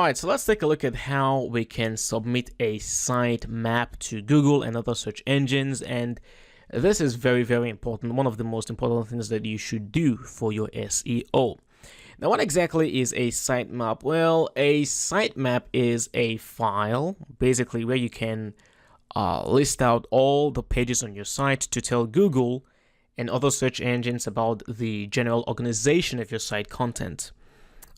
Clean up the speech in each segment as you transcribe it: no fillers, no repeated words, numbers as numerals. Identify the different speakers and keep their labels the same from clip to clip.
Speaker 1: Alright, so let's take a look at how we can submit a sitemap to Google and other search engines. And this is very, very important. One of the most important things that you should do for your SEO. Now, what exactly is a sitemap? Well, a sitemap is a file, basically, where you can list out all the pages on your site to tell Google and other search engines about the general organization of your site content.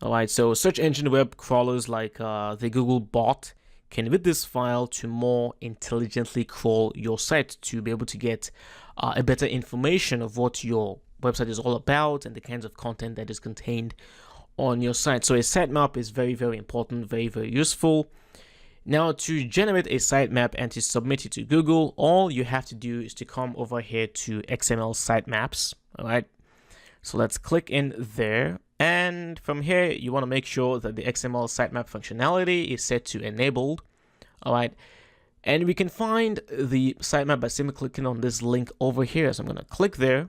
Speaker 1: Alright, so search engine web crawlers like the Google bot can read this file to more intelligently crawl your site to be able to get a better information of what your website is all about and the kinds of content that is contained on your site. So a sitemap is very, very important, very, very useful. Now, to generate a sitemap and to submit it to Google, all you have to do is to come over here to XML sitemaps. Alright, so let's click in there. And from here, you want to make sure that the XML sitemap functionality is set to enabled. All right. And we can find the sitemap by simply clicking on this link over here. So I'm going to click there.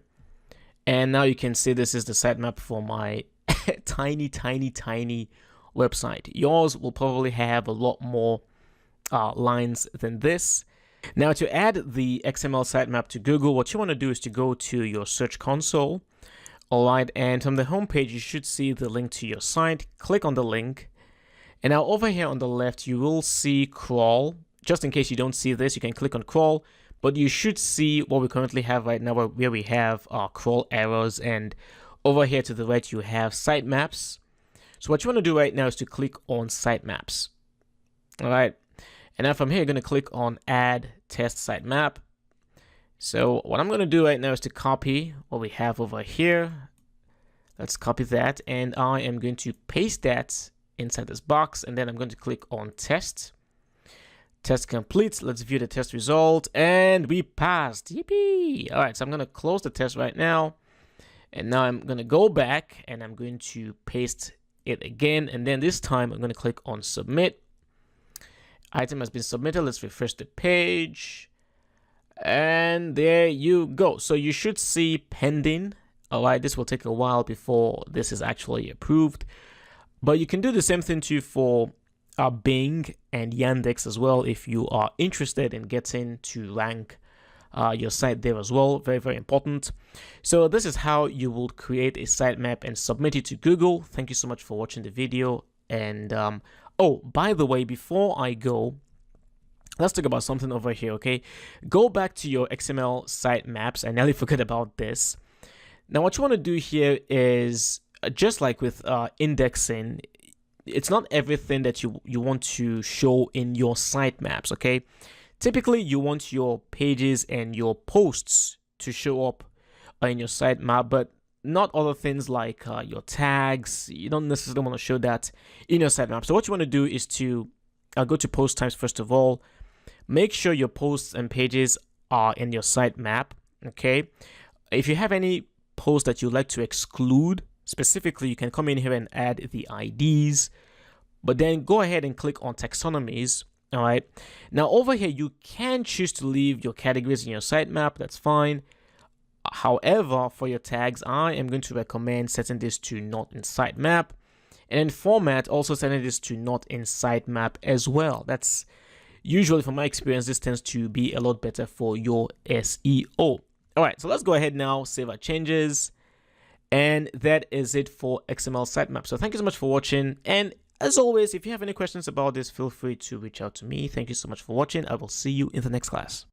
Speaker 1: And now you can see this is the sitemap for my tiny website. Yours will probably have a lot more lines than this. Now, to add the XML sitemap to Google, what you want to do is to go to your search console. Alright, and from the home page, you should see the link to your site. Click on the link. And now over here on the left, you will see crawl. Just in case you don't see this, you can click on crawl. But you should see what we currently have right now, where we have crawl errors. And over here to the right, you have sitemaps. So what you want to do right now is to click on sitemaps. Alright, and now from here, you're going to click on add test sitemap. So what I'm going to do right now is to copy what we have over here. Let's copy that, and I am going to paste that inside this box, and then I'm going to click on test. Test complete. Let's view the test result, and we passed. Yippee! All right, so I'm going to close the test right now, and now I'm going to go back, and I'm going to paste it again, and then this time I'm going to click on submit. Item has been submitted. Let's refresh the page. And there you go. So you should see pending. All right, this will take a while before this is actually approved, but you can do the same thing too for Bing and Yandex as well if you are interested in getting to rank your site there as well. Very, very important. So this is how you will create a sitemap and submit it to Google. Thank you so much for watching the video. And oh, by the way, before I go, let's talk about something over here, okay? Go back to your XML sitemaps. I nearly forgot about this. Now, what you want to do here is, just like with indexing, it's not everything that you want to show in your sitemaps, okay? Typically, you want your pages and your posts to show up in your sitemap, but not other things like your tags. You don't necessarily want to show that in your sitemap. So what you want to do is to go to post types first of all. Make sure your posts and pages are in your sitemap, okay? If you have any posts that you'd like to exclude, specifically, you can come in here and add the IDs, but then go ahead and click on taxonomies, all right? Now, over here, you can choose to leave your categories in your sitemap. That's fine. However, for your tags, I am going to recommend setting this to not in sitemap, and in format, also setting this to not in sitemap as well. That's usually, from my experience, this tends to be a lot better for your SEO. All right, so let's go ahead now, save our changes. And that is it for XML sitemap. So thank you so much for watching. And as always, if you have any questions about this, feel free to reach out to me. Thank you so much for watching. I will see you in the next class.